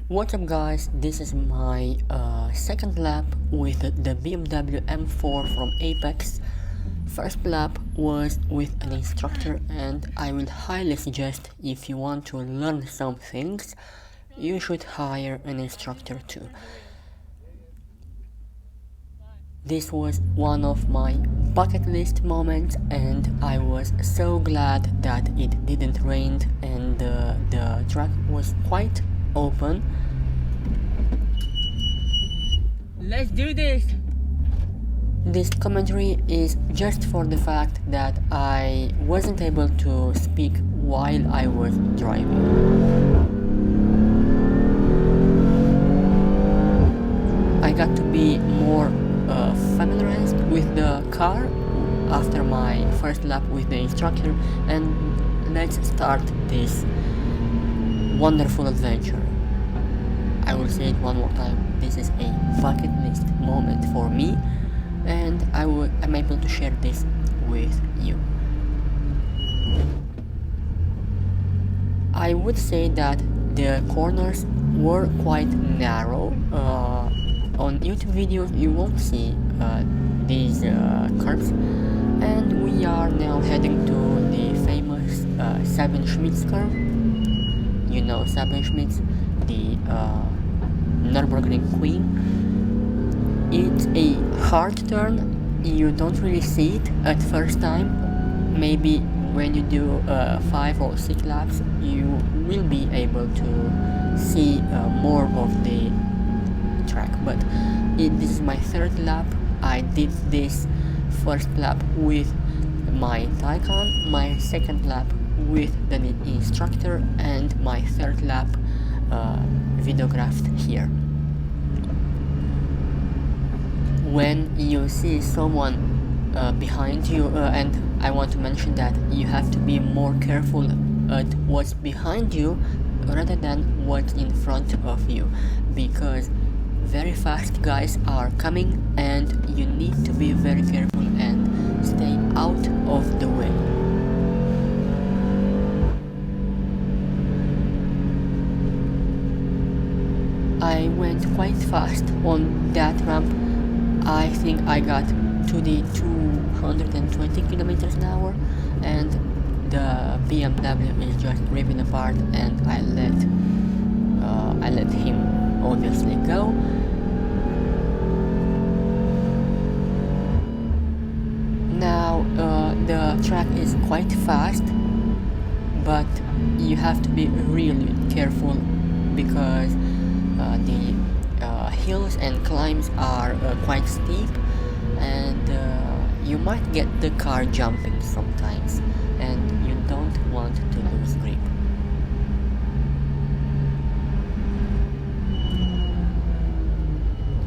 What's up guys, this is my second lap with the BMW M4 from Apex. First lap was with an instructor, and I will highly suggest if you want to learn some things, you should hire an instructor too. This was one of my bucket list moments, and I was so glad that it didn't rain and the track was quite open. Let's do this! This commentary is just for the fact that I wasn't able to speak while I was driving. I got to be more familiarized with the car after my first lap with the instructor, and let's start this wonderful adventure. I will say it one more time, this is a bucket list moment for me, and I'm able to share this with you. I would say that the corners were quite narrow. On YouTube videos you won't see these curves, and we are now heading to the famous Sabine-Schmitz curve. You know Sabine-Schmitz, the Nurburgring queen. It's a hard turn, you don't really see it at first time. Maybe when you do 5 or 6 laps you will be able to see more of the track, but this is my third lap. I did this first lap with my Taycan, my second lap with the instructor, and my third lap videographed here. When you see someone behind you, and I want to mention that you have to be more careful at what's behind you rather than what's in front of you, because very fast guys are coming and you need to be very careful and stay out of the way. I went quite fast on that ramp. I think I got to the 220 kilometers an hour, and the BMW is just ripping apart, and I let him obviously go. Now the track is quite fast, but you have to be really careful because the hills and climbs are quite steep, and you might get the car jumping sometimes, and you don't want to lose grip.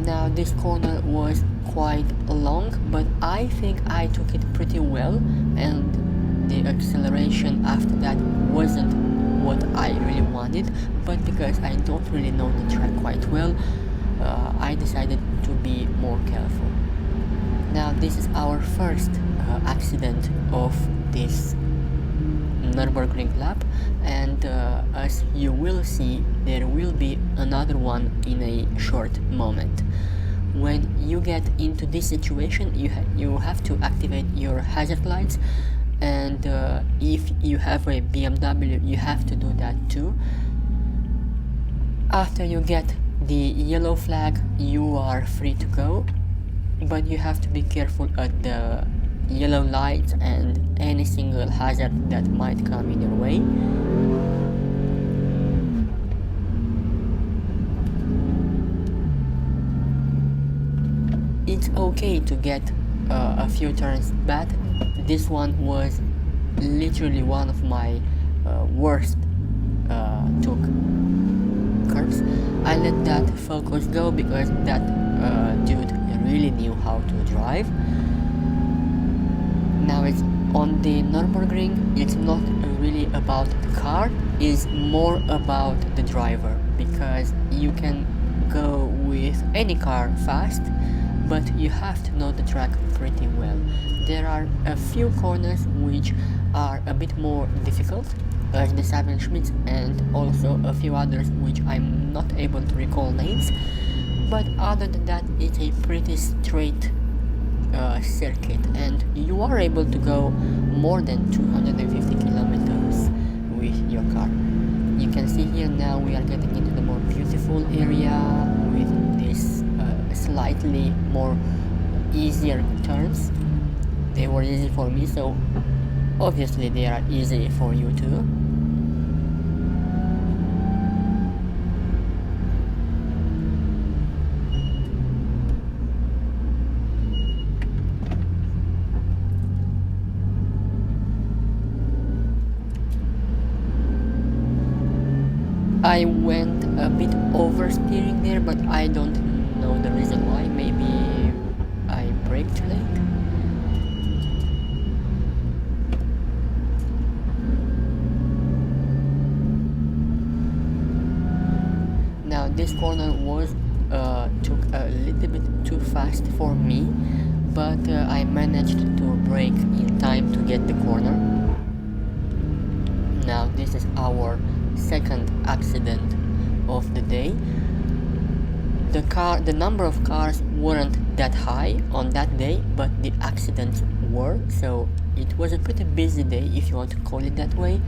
Now this corner was quite long, but I think I took it pretty well, and the acceleration after that wasn't what I really wanted, but because I don't really know the track quite well, I decided to be more careful. Now this is our first accident of this Nürburgring lap, and as you will see, there will be another one in a short moment. When you get into this situation, you have to activate your hazard lights, and if you have a BMW you have to do that too. After you get the yellow flag you are free to go, but you have to be careful at the yellow lights and any single hazard that might come in your way. It's okay to get a few turns bad. This one was literally one of my worst took curves. I let that focus go because that dude really knew how to drive. Now it's on the Nürburgring. It's not really about the car, it's more about the driver, because you can go with any car fast, but you have to know the track pretty well. There are a few corners which are a bit more difficult, as the Sabine-Schmitz and also a few others which I'm not able to recall names, but other than that it's a pretty straight circuit, and you are able to go more than 250 kilometers with your car. You can see here now we are getting into the more beautiful area with this slightly more easier turns. They were easy for me, so obviously they are easy for you too. I went a bit oversteering there, but I don't know the reason why. Maybe I braked late. Now this corner was took a little bit too fast for me, but I managed to brake in time to get the corner. Now this is our second accident of the day. The number of cars weren't that high on that day, but the accidents were, so it was a pretty busy day if you want to call it that way,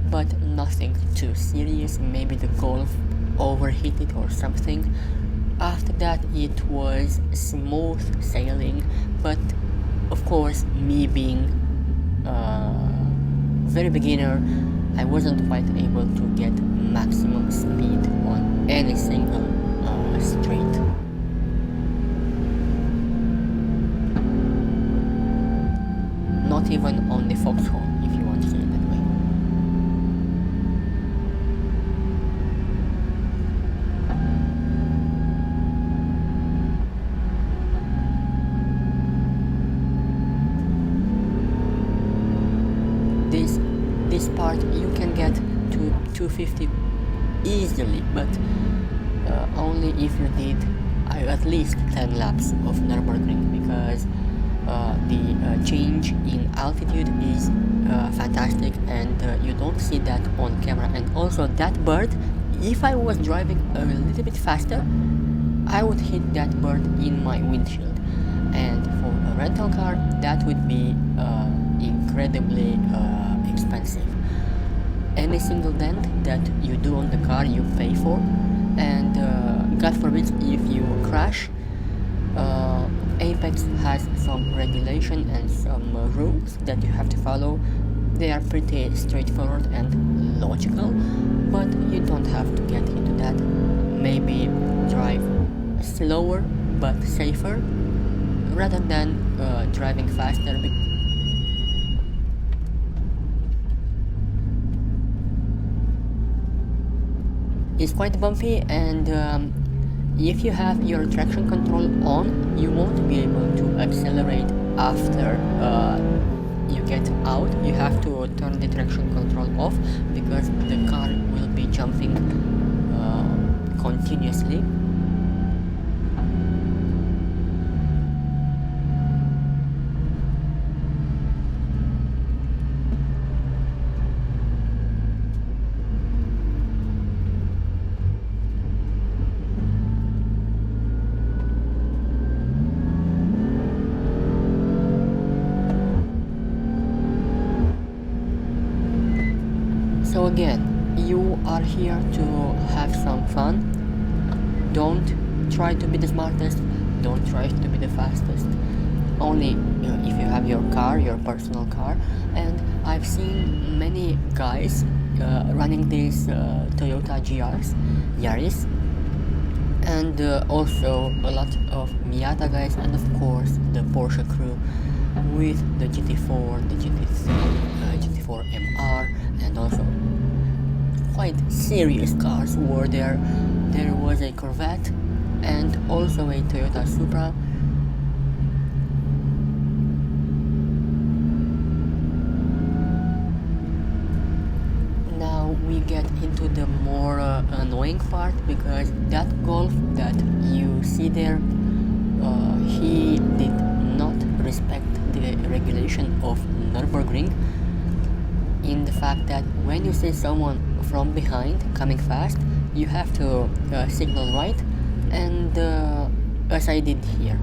but nothing too serious. Maybe the Golf overheated or something. After that it was smooth sailing, but of course, me being very beginner, I wasn't quite able to get maximum speed on any single street. Not even on the Foxhole, if you want to say it that way. This part you can get to 250 easily, but only if you did at least 10 laps of Nürburgring, because the change in altitude is fantastic, and you don't see that on camera. And also that bird, if I was driving a little bit faster, I would hit that bird in my windshield, and for a rental car that would be incredibly expensive. Any single dent that you do on the car you pay for, and God forbid if you crash, Apex has some regulation and some rules that you have to follow. They are pretty straightforward and logical, but you don't have to get into that. Maybe drive slower but safer rather than driving faster. It's quite bumpy, and if you have your traction control on, you won't be able to accelerate after you get out. You have to turn the traction control off because the car will be jumping continuously. So again, you are here to have some fun. Don't try to be the smartest, don't try to be the fastest. Only if you have your car, your personal car. And I've seen many guys running these Toyota GRs, Yaris, and also a lot of Miata guys, and of course the Porsche crew with the GT4, the GT3, GT4 MR, and also quite serious cars were there. There was a Corvette and also a Toyota Supra. Now we get into the more annoying part, because that Golf that you see there, he did not respect the regulation of Nürburgring. in the fact that when you see someone from behind coming fast, you have to signal right, and as I did here,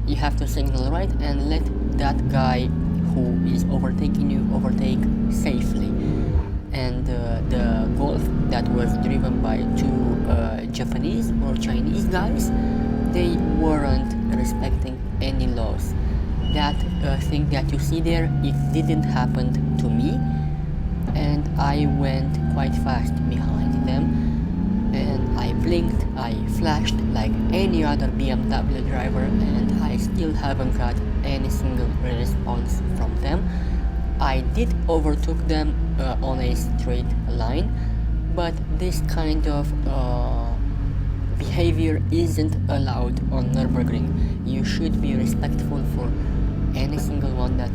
you have to signal right and let that guy who is overtaking you overtake safely. And the Golf that was driven by two Japanese or Chinese guys, they weren't respecting any laws. That thing that you see there, it didn't happen to me, and I went quite fast behind them, and I blinked, I flashed like any other BMW driver, and I still haven't got any single response from them. I did overtook them on a straight line, but this kind of behavior isn't allowed on Nürburgring. You should be respectful for any single one that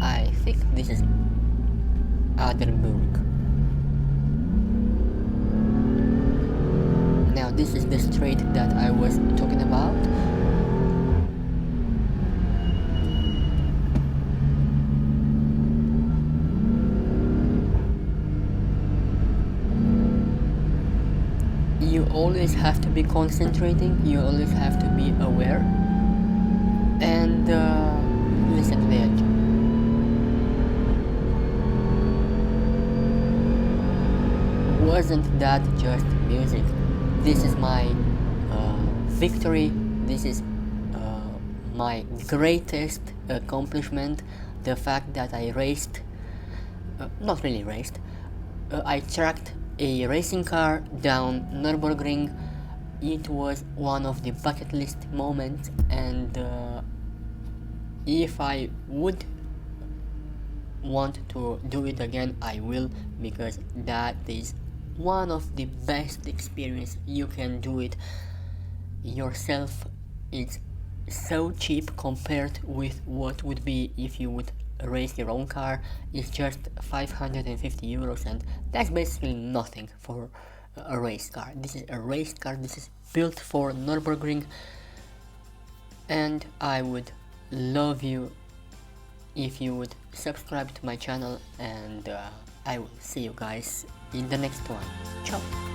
I think this is Adenauer. Now this is the straight that I was talking about. You always have to be concentrating, you always have to be aware, and listen to the engine. Wasn't that just music? This is my victory, this is my greatest accomplishment, the fact that I raced, not really raced, I tracked a racing car down Nürburgring. It was one of the bucket list moments, and if I would want to do it again, I will, because that is one of the best experience. You can do it yourself. It's so cheap compared with what would be if you would race your own car. It's just 550 euros, and that's basically nothing for a race car. This is a race car, this is built for Nürburgring, and I would love you if you would subscribe to my channel, and I will see you guys in the next one. Ciao.